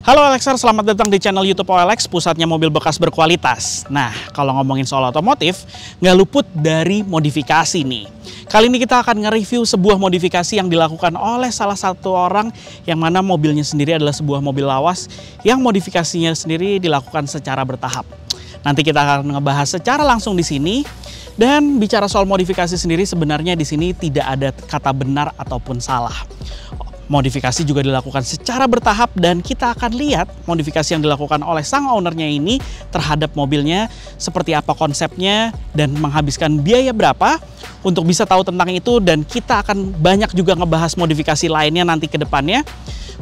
Halo Alexer, selamat datang di channel YouTube OLX, pusatnya mobil bekas berkualitas. Nah, kalau ngomongin soal otomotif, nggak luput dari modifikasi nih. Kali ini kita akan nge-review sebuah modifikasi yang dilakukan oleh salah satu orang yang mana mobilnya sendiri adalah sebuah mobil lawas yang modifikasinya sendiri dilakukan secara bertahap. Nanti kita akan ngebahas secara langsung di sini. Dan bicara soal modifikasi sendiri, sebenarnya di sini tidak ada kata benar ataupun salah. Modifikasi juga dilakukan secara bertahap dan kita akan lihat modifikasi yang dilakukan oleh sang ownernya ini terhadap mobilnya seperti apa konsepnya dan menghabiskan biaya berapa untuk bisa tahu tentang itu, dan kita akan banyak juga ngebahas modifikasi lainnya nanti ke depannya.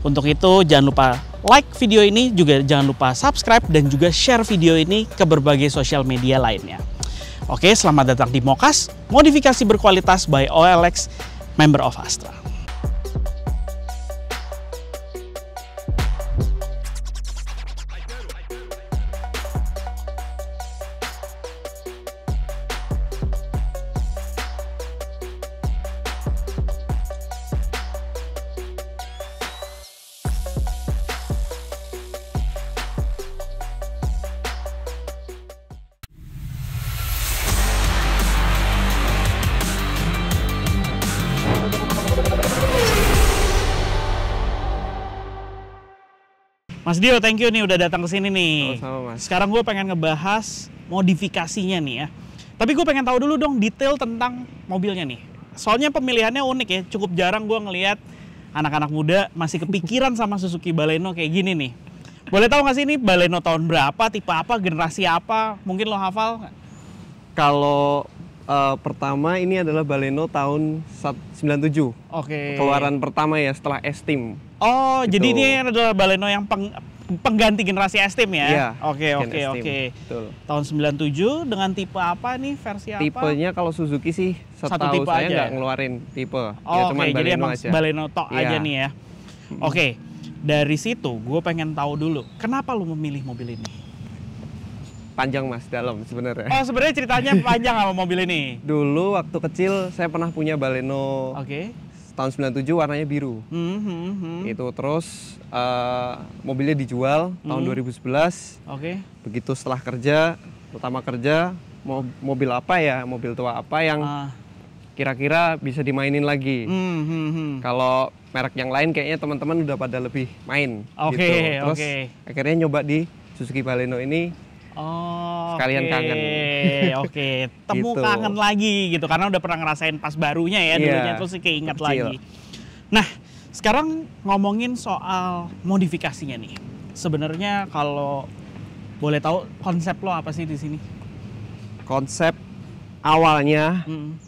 Untuk itu jangan lupa like video ini, juga jangan lupa subscribe dan juga share video ini ke berbagai sosial media lainnya. Oke, selamat datang di Mokas, modifikasi berkualitas by OLX, member of Astra. Mas Dio, thank you nih udah datang ke sini nih. Sama-sama, Mas. Sekarang gue pengen ngebahas modifikasinya nih ya. Tapi gue pengen tahu dulu dong detail tentang mobilnya nih. Soalnya pemilihannya unik ya. Cukup jarang gue ngelihat anak-anak muda masih kepikiran sama Suzuki Baleno kayak gini nih. Boleh tahu nggak sih ini Baleno tahun berapa, tipe apa, generasi apa? Mungkin lo hafal nggak? Kalau pertama ini adalah Baleno tahun 97. Oke. Keluaran pertama ya setelah S-Team. Oh, Gitu. jadi ini adalah Baleno yang pengganti generasi S-Team ya? Iya. Oke. Betul. Tahun 97 dengan tipe apa nih, versi apa? Tipenya kalau Suzuki sih Satu setahu tipe saya aja nggak ya? ngeluarin tipe. Oh, Ya oke, cuman jadi Baleno emang aja. Baleno tok Iya. aja nih ya. Oke, dari situ gue pengen tahu dulu, kenapa lu memilih mobil ini? Panjang Mas, dalam sebenarnya. Oh, sebenarnya ceritanya panjang sama mobil ini. Dulu waktu kecil saya pernah punya Baleno Oke. tahun 97 warnanya biru. Itu terus mobilnya dijual tahun 2011. Oke. Begitu setelah kerja, pertama kerja, mobil apa ya, mobil tua apa yang kira-kira bisa dimainin lagi. Kalau merek yang lain kayaknya teman-teman udah pada lebih main. Oke, gitu. Terus oke. akhirnya nyoba di Suzuki Baleno ini. Oh, Sekalian kangen. Oke, temu Gitu. kangen lagi gitu karena udah pernah ngerasain pas barunya ya, Iya, dulunya terus keinget kecil. lagi. Nah, sekarang ngomongin soal modifikasinya nih. Sebenarnya kalau boleh tahu konsep lo apa sih di sini? Konsep awalnya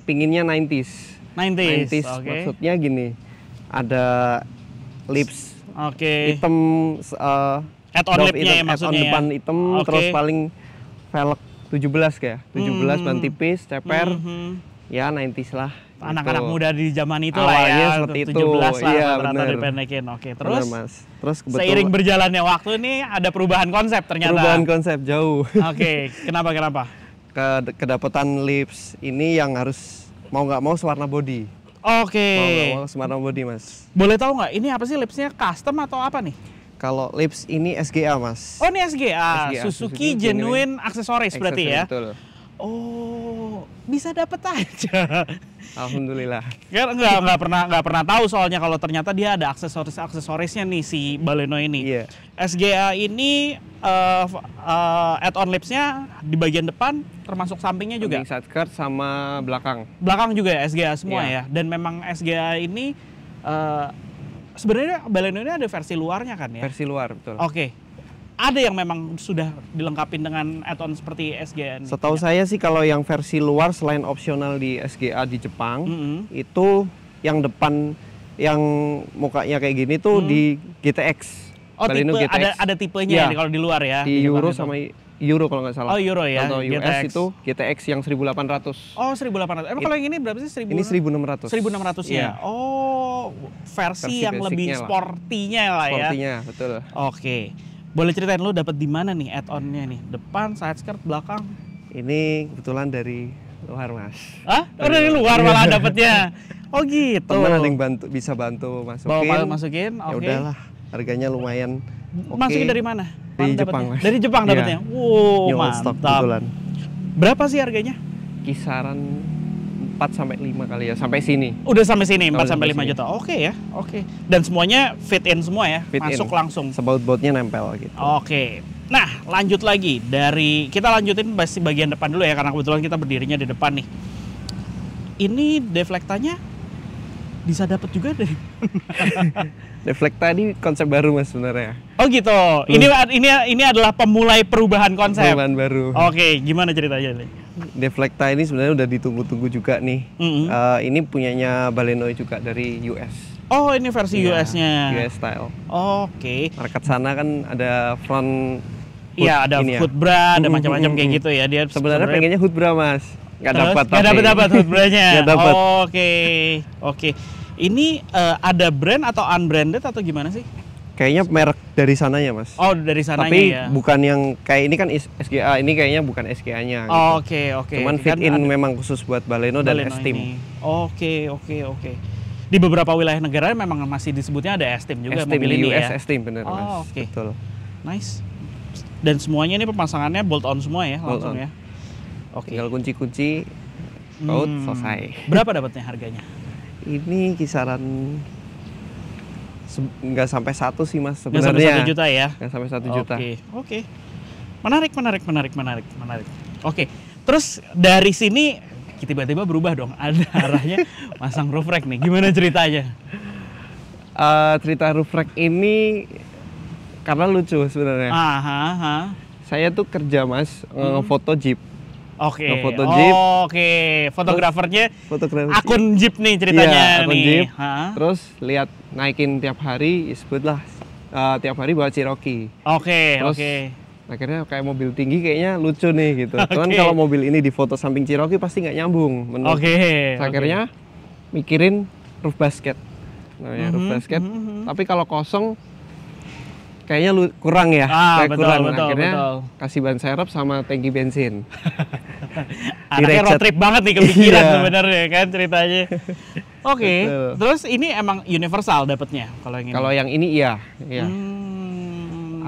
pinginnya 90s. 90s, oke. Maksudnya gini, ada lips Oke. hitam, Add-on dop lipnya ya hitam, maksudnya add-on ya? depan hitam, Oke. terus paling velg 17 kayak 17 ban tipis, ceper, ya 90s lah. Anak-anak gitu. muda di zaman itu Awalnya lah ya, seperti itu. 17 lah Iya, rata-rata bener. dipendekin. Oke, Bener, terus Mas. Terus kebetulan seiring berjalannya waktu ini ada perubahan konsep ternyata. perubahan konsep jauh. Oke, kenapa? Kedapetan lips ini yang harus mau nggak mau sewarna body. Oke. Mau nggak mau sewarna body, Mas. Boleh tahu nggak ini apa sih lipsnya, custom atau apa nih? Kalau lips ini SGA, Mas. Oh, ini SGA, SGA, Suzuki Suzuki Genuine Accessories berarti ya? Betul. Oh, bisa dapet aja. Alhamdulillah. Nggak pernah tahu soalnya kalau ternyata dia ada aksesorisnya nih si Baleno ini. Iya. SGA ini add-on lipsnya di bagian depan termasuk sampingnya juga. Samping side skirt sama belakang. Belakang juga ya SGA semua Iya. ya. Dan memang SGA ini sebenarnya Baleno ini ada versi luarnya kan ya? Versi luar, betul. Oke. Ada yang memang sudah dilengkapi dengan add-on seperti SGA ini? Setahu saya sih kalau yang versi luar selain opsional di SGA di Jepang, itu yang depan yang mukanya kayak gini tuh di GTX. Oh, Baleno tipe, GTX. ada tipenya Iya. ya, kalau di luar ya? Di Jepang Euro itu. sama Euro kalau nggak salah. Oh, Euro ya, Kalau US GTX. itu GTX yang 1800. Oh, 1800. Emang kalau yang ini berapa sih? Ini 1600. 1600 ya? Iya. Oh, versi yang lebih basicnya lah. sportinya lah ya? Sportinya, betul. Oke. Boleh ceritain lu dapat di mana nih add-onnya nih? Depan, side skirt, belakang? Ini kebetulan dari luar, Mas. Hah? Oh, dari luar malah dapetnya? Oh gitu. Teman ada yang bisa bantu masukin. Masukin, Ya oke. udahlah, harganya lumayan Masukin dari mana? Dari Jepang, Mas. Dari Jepang dapatnya. Wow, mantap. Kebetulan. Berapa sih harganya? Kisaran 4 sampai 5 kali ya, sampai sini. Udah sampai sini 4 sampai 5 juta. Oke ya. Oke. Dan semuanya fit in semua ya? Fit Masuk in. langsung. Sebaut-bautnya nempel gitu. Oke. Nah, lanjut lagi kita lanjutin bagian depan dulu ya, karena kebetulan kita berdirinya di depan nih. Ini deflektanya bisa dapat juga dari Deflecta ini konsep baru Mas sebenarnya. Oh gitu. Ini adalah pemulai perubahan konsep. Perubahan baru. Oke, gimana ceritanya nih? Deflecta ini sebenarnya udah ditunggu-tunggu juga nih. Ini punyanya Baleno juga dari US. Oh, ini versi US-nya. US style. Oke. Market sana kan ada front. Iya, ada hood bra, ada macam-macam kayak gitu ya. Dia sebenarnya pengennya hood bra Mas. Nggak dapat hood branya. Nggak dapat. Oke. Ini ada brand atau unbranded atau gimana sih? Kayaknya merek dari sananya Mas. Oh, dari sananya. Tapi ya. bukan yang kayak ini kan SGA, ini kayaknya bukan SGA-nya. Oke. Cuman fit in memang khusus buat Baleno dan S-Team. Oke. Di beberapa wilayah negara memang masih disebutnya ada S-Team juga mobil ini US ya. S-Team bener Mas. Oke. Betul. Nice. Dan semuanya ini pemasangannya bolt on semua ya, langsung ya. Oke. Tinggal kunci-kunci, baut selesai. Berapa dapatnya harganya? Ini kisaran nggak sampai 1 sih Mas Nggak sampai sebenarnya. 1 juta ya? Nggak sampai 1 juta. Oke. Menarik. Oke. Terus dari sini tiba-tiba berubah dong. Ada arahnya masang roof rack nih. Gimana ceritanya? Cerita roof rack ini karena lucu sebenarnya. Saya tuh kerja Mas ngefoto Jeep. Oke. Ngefoto Jeep. Oke. Fotografernya Fotografer akun Jeep nih ceritanya. Iya, akun nih. Jeep. Terus lihat naikin tiap hari, sebutlah tiap hari bawa Cherokee. Oke. Akhirnya kayak mobil tinggi kayaknya lucu nih gitu. Cuman kalau mobil ini difoto samping Cherokee pasti nggak nyambung. Akhirnya mikirin roof basket. Roof basket. Tapi kalau kosong kayaknya kurang ya. Kurang. Akhirnya kasih ban serep sama tangki bensin. Anaknya road trip banget nih kepikiran sebenarnya kan ceritanya. Oke. Terus ini emang universal dapatnya kalau yang ini? Kalau yang ini iya.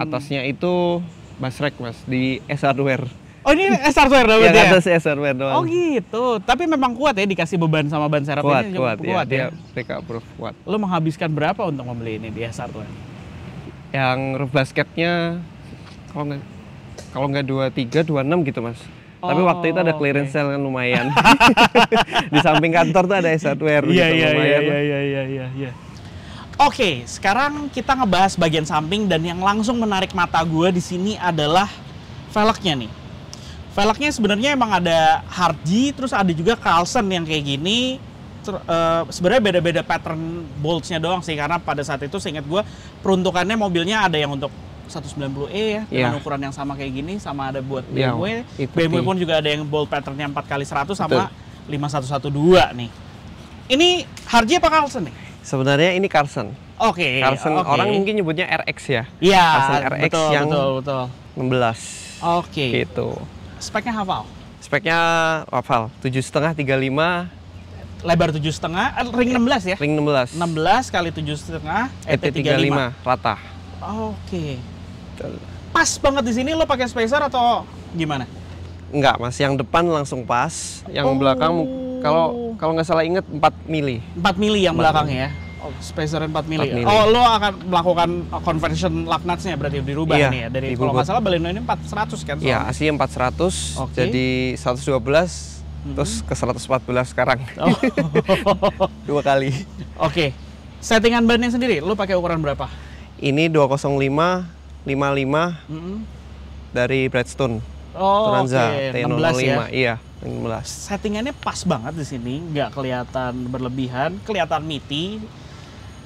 Atasnya itu bus rack Mas di S Hardware. Oh, ini S Hardware dapatnya? Yang atas S Hardware doang. Oh gitu. Tapi memang kuat ya dikasih beban sama ban serep ini? Kuat ya. Dia PK Proof kuat. Lo menghabiskan berapa untuk membeli ini di S Hardware? Yang roof basketnya kalau nggak 23, 26 gitu Mas. Tapi waktu itu ada clearance sale kan lumayan. Di samping kantor tuh ada S Hardware gitu lumayan. Iya. Oke, sekarang kita ngebahas bagian samping dan yang langsung menarik mata gue di sini adalah velgnya nih. Velgnya sebenarnya emang ada Hard G, terus ada juga Carlson yang kayak gini. Sebenarnya beda-beda pattern bolts-nya doang sih, karena pada saat itu seingat gue peruntukannya mobilnya ada yang untuk 190E ya, dengan ukuran yang sama kayak gini, sama ada buat BMW. BMW pun juga ada yang bolt patternnya 4x100 sama 5112 nih. Ini Hard G apa Carlson nih? Sebenarnya ini Carlson. Oke. Carlson orang mungkin nyebutnya RX ya. Iya. Carlson RX betul, yang betul. 16. Oke. Gitu. Speknya hafal? Speknya hafal. 7,5 35. Lebar 7,5, ring 16 ya? Ring 16. 16 kali 7,5 ET35 rata. Oke. Pas banget di sini lo pakai spacer atau gimana? Enggak, Mas. Yang depan langsung pas, yang belakang kalau nggak salah inget 4 mili. 4 mili yang belakang ya. Oh, spacer 4 mili. Oh, lo akan melakukan conversion lug nuts-nya berarti dirubah nih ya. Dari kalau nggak salah Baleno ini 400 kan? Iya, aslinya 400 jadi 112 terus ke 114 sekarang. 2 kali. Oke. Settingan bannya sendiri lo pakai ukuran berapa? Ini 205 55 dari Bridgestone. Turanza T005 ya? Iya, 16. Settingannya pas banget di sini, nggak kelihatan berlebihan, kelihatan meaty.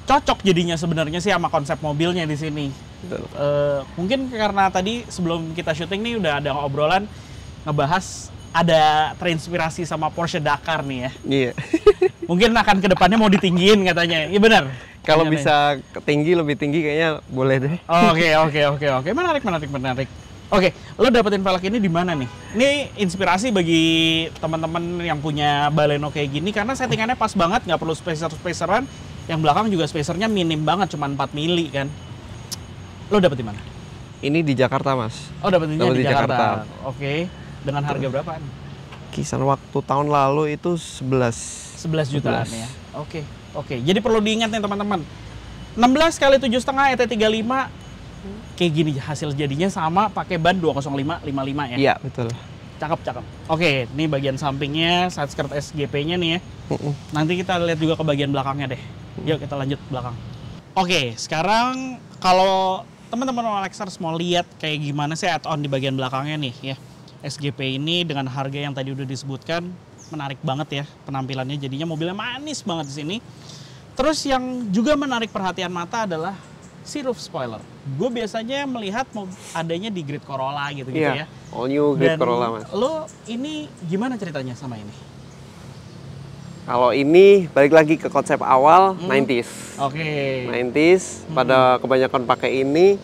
Cocok jadinya sebenarnya sih sama konsep mobilnya di sini. Mungkin karena tadi sebelum kita syuting nih udah ada obrolan ngebahas ada terinspirasi sama Porsche Dakar nih ya. Iya. Mungkin akan kedepannya mau ditinggiin katanya. Iya benar. Kalau bisa tinggi lebih tinggi kayaknya boleh deh. Oke. Menarik. Oke, lo dapetin velg ini di mana nih? Ini inspirasi bagi teman-teman yang punya Baleno kayak gini karena settingannya pas banget, nggak perlu spaceran. Yang belakang juga spacernya minim banget, cuma 4 mili kan. Lo dapet di mana? Ini di Jakarta, Mas. Oh, dapetnya Dapet di di Jakarta. Oke. Dengan harga berapaan? Kisaran waktu tahun lalu itu 11 jutaan ya. Oke. Jadi perlu diingat nih teman-teman. 16 kali 7,5 ET35 kayak gini hasil jadinya sama pakai ban 205/55 ya. Iya, betul. Cakep. Oke, ini bagian sampingnya, side skirt SGP-nya nih ya. Nanti kita lihat juga ke bagian belakangnya deh. Yuk kita lanjut belakang. Oke, sekarang kalau teman-teman OLXers mau lihat kayak gimana sih add-on di bagian belakangnya nih ya. SGP ini dengan harga yang tadi udah disebutkan menarik banget ya penampilannya, jadinya mobilnya manis banget di sini. Terus yang juga menarik perhatian mata adalah si roof spoiler. Gue biasanya melihat adanya di Grid Corolla gitu ya. All new Grid Dan Corolla, Mas. lo ini gimana ceritanya sama ini? Kalau ini balik lagi ke konsep awal 90s. Oke. 90s pada kebanyakan pakai ini.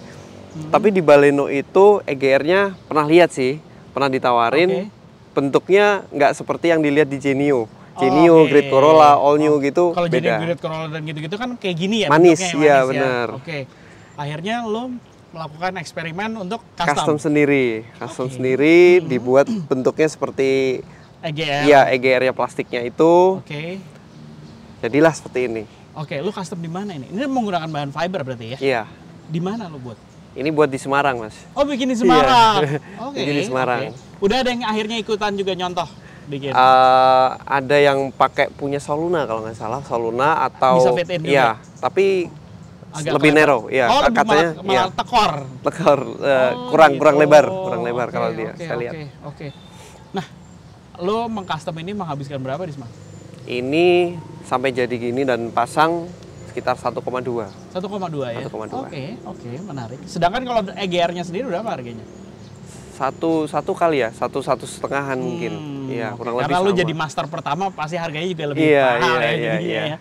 Tapi di Baleno itu EGR-nya pernah lihat sih, pernah ditawarin. Bentuknya nggak seperti yang dilihat di Genio. Genio, Grid Corolla, all new gitu kalau beda. Kalau Grid Corolla dan gitu-gitu kan kayak gini ya. Manis, iya ya. benar. Oke. Akhirnya lo melakukan eksperimen untuk Custom sendiri. Sendiri dibuat bentuknya seperti EGR. Iya, EGR-nya plastiknya itu. Oke. Jadilah seperti ini. Oke, lu custom di mana ini? Ini menggunakan bahan fiber berarti ya? Iya. Di mana lu buat? Ini buat di Semarang, Mas. Oh, bikin di Semarang. Iya. Oke. Bikin di Semarang. Udah ada yang akhirnya ikutan juga nyontoh bikin? Ada yang pakai punya Soluna kalau nggak salah, Soluna atau bisa fit in juga? Iya, tapi agak lebih narrow, ya. Oh, katanya malah tekor. Kurang lebar kalau dia. Saya lihat. Oke. Nah, lo mengcustom ini menghabiskan berapa di Semarang? Ini sampai jadi gini dan pasang sekitar 1,2. 1,2 ya? 1,2. Oke, menarik. Sedangkan kalau EGR-nya sendiri berapa harganya? Satu kali ya, satu setengahan mungkin. Iya, kurang lebih karena sama. lu jadi master pertama pasti harganya juga lebih mahal ya.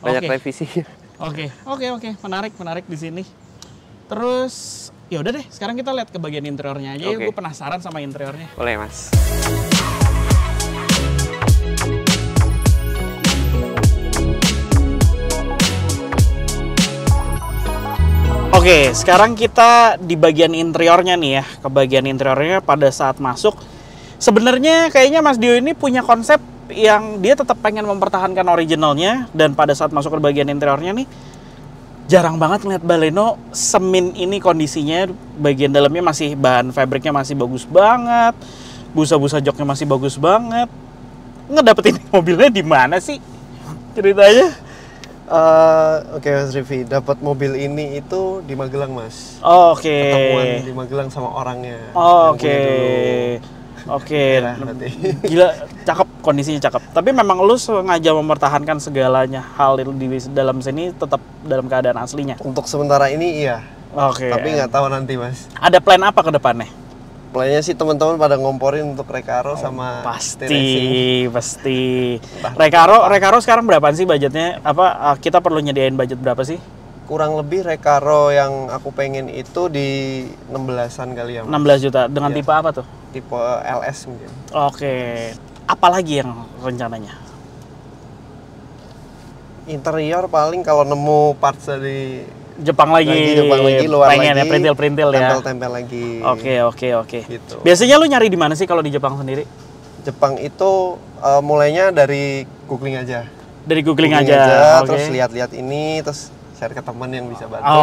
Banyak revisi. Oke. Menarik di sini. Terus ya udah deh, sekarang kita lihat ke bagian interiornya aja. Gue penasaran sama interiornya. Boleh, Mas. Oke, sekarang kita di bagian interiornya nih ya. Ke bagian interiornya pada saat masuk. Sebenarnya kayaknya Mas Dio ini punya konsep yang dia tetap pengen mempertahankan originalnya. Dan pada saat masuk ke bagian interiornya nih, jarang banget ngeliat Baleno semin ini kondisinya. Bagian dalamnya masih, bahan fabriknya masih bagus banget. Busa-busa joknya masih bagus banget. Ngedapetin mobilnya di mana sih ceritanya? Oke, Mas Rivi, dapat mobil ini itu di Magelang, Mas. Ketemuan di Magelang sama orangnya. Oke. Gila, cakep, kondisinya cakep. Tapi memang lu sengaja mempertahankan segalanya hal di dalam sini tetap dalam keadaan aslinya. Untuk sementara ini iya. Tapi nggak tahu nanti, Mas. Ada plan apa ke depannya? Plannya sih teman-teman pada ngomporin untuk Recaro sama pasti. Recaro sekarang berapaan sih budgetnya? Kita perlu nyediain budget berapa sih? Kurang lebih Recaro yang aku pengen itu di 16-an kali ya, Mas. 16 juta. Dengan tipe apa tuh? Tipe LS mungkin. Oke. Apalagi yang rencananya? Interior paling kalau nemu parts dari Jepang lagi luar pengen lagi, ya, perintil ya. Tempel lagi. Oke. Gitu. Biasanya lu nyari di mana sih kalau di Jepang sendiri? Jepang itu mulainya dari googling aja. Dari googling aja. Terus lihat-lihat ini, terus share ke teman yang bisa bantu.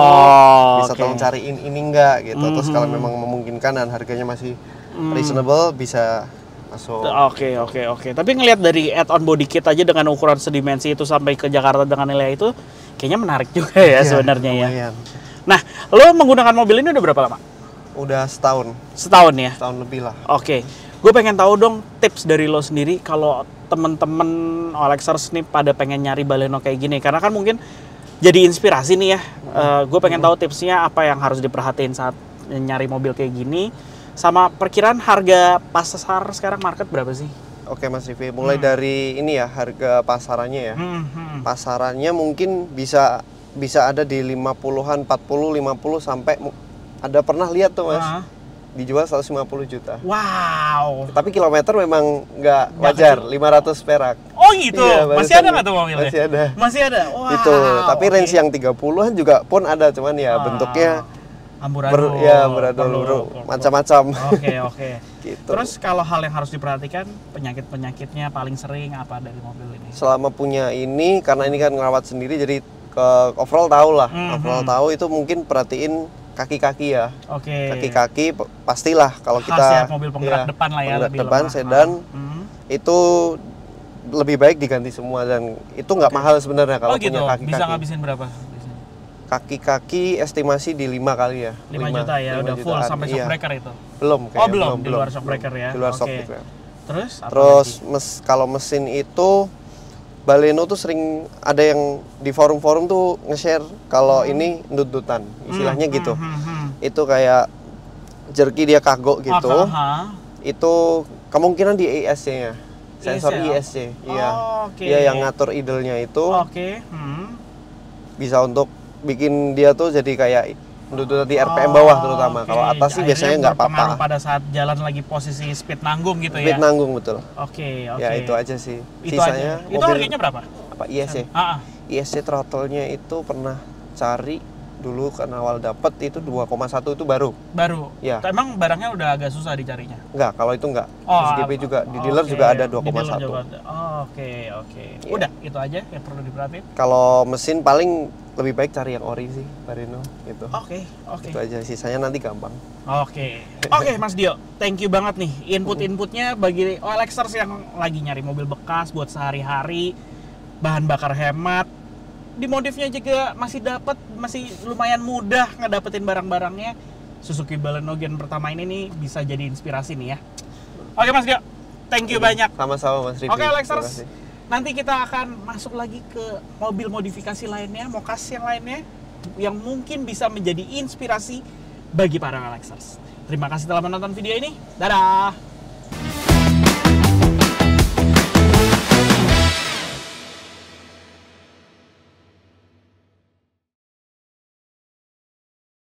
Bisa tolong cariin ini enggak gitu. Terus kalau memang memungkinkan dan harganya masih reasonable bisa masuk. Oke. Tapi ngelihat dari add-on body kit aja dengan ukuran sedimensi itu sampai ke Jakarta dengan nilai itu, kayaknya menarik juga ya sebenarnya ya. Nah, lo menggunakan mobil ini udah berapa lama? Udah setahun. Setahun ya? Setahun lebih lah. Oke. Gue pengen tahu dong tips dari lo sendiri kalau temen-temen OLXers nih pada pengen nyari Baleno kayak gini. Karena kan mungkin jadi inspirasi nih ya. Gue pengen tahu tipsnya apa yang harus diperhatiin saat nyari mobil kayak gini. Sama perkiraan harga pasar sekarang market berapa sih? Oke, Mas Rivi, mulai dari ini ya, harga pasarannya ya. Pasarannya mungkin bisa ada di 50-an, 40, 50 sampai ada pernah lihat tuh, Mas. Dijual 150 juta. Wow. Tapi kilometer memang nggak wajar, 500 perak. Oh gitu. Iya, masih ada nggak tuh mobilnya? Masih ada. Masih ada. Wow. Itu. Tapi range yang 30-an juga pun ada, cuman ya bentuknya Amburadul. Amburadul, macam-macam. Oke. Gitu. Terus kalau hal yang harus diperhatikan, penyakit-penyakitnya paling sering apa dari mobil ini? Selama punya ini, karena ini kan ngerawat sendiri, jadi ke overall tahu lah. Overall tahu itu mungkin perhatiin kaki-kaki ya. Kaki-kaki pastilah kalau kita mobil penggerak depan lah ya, penggerak depan sedan itu lebih baik diganti semua, dan itu nggak mahal sebenarnya kalau punya kaki-kaki. Bisa ngabisin berapa? Kaki-kaki estimasi di 5 kali ya. 5 juta ya, udah full sampai shock breaker itu? Belum kayaknya. Belum, di luar shock breaker ya? Di luar shock breaker. Terus kalau mesin itu, Baleno tuh sering ada yang di forum-forum tuh nge-share kalau ini ndut-ndutan, istilahnya gitu. Itu kayak jerky dia kagok gitu. Itu kemungkinan di ESC-nya, sensor ESC. Iya. Dia yang ngatur idle-nya itu. Bisa untuk bikin dia tuh jadi kayak ndut di RPM bawah terutama. Kalau atas sih biasanya nggak apa-apa. Pada saat jalan lagi posisi speed nanggung gitu ya. Speed nanggung betul. Oke. Ya itu aja sih. Sisanya itu harganya berapa? Apa ISC? ISC throttle-nya itu pernah cari dulu kan awal dapet itu 2,1 itu baru. Ya. Emang barangnya udah agak susah dicarinya? Enggak, kalau itu enggak. SGP juga di dealer juga ada 2,1. Oke. Udah, itu aja yang perlu diperhatiin. Kalau mesin paling lebih baik cari yang ori sih, Baleno gitu. Oke. Itu aja, sisanya nanti gampang. Oke, Mas Dio, thank you banget nih input-inputnya bagi OLXers yang lagi nyari mobil bekas buat sehari-hari, bahan bakar hemat, di modifnya juga masih lumayan mudah ngedapetin barang-barangnya. Suzuki Baleno Gen pertama ini nih bisa jadi inspirasi nih ya. Oke Mas Dio, thank you banyak. Sama-sama Mas Rifi. Oke OLXers, nanti kita akan masuk lagi ke mobil modifikasi lainnya, mokas yang lainnya, yang mungkin bisa menjadi inspirasi bagi para OLXers. Terima kasih telah menonton video ini. Dadah!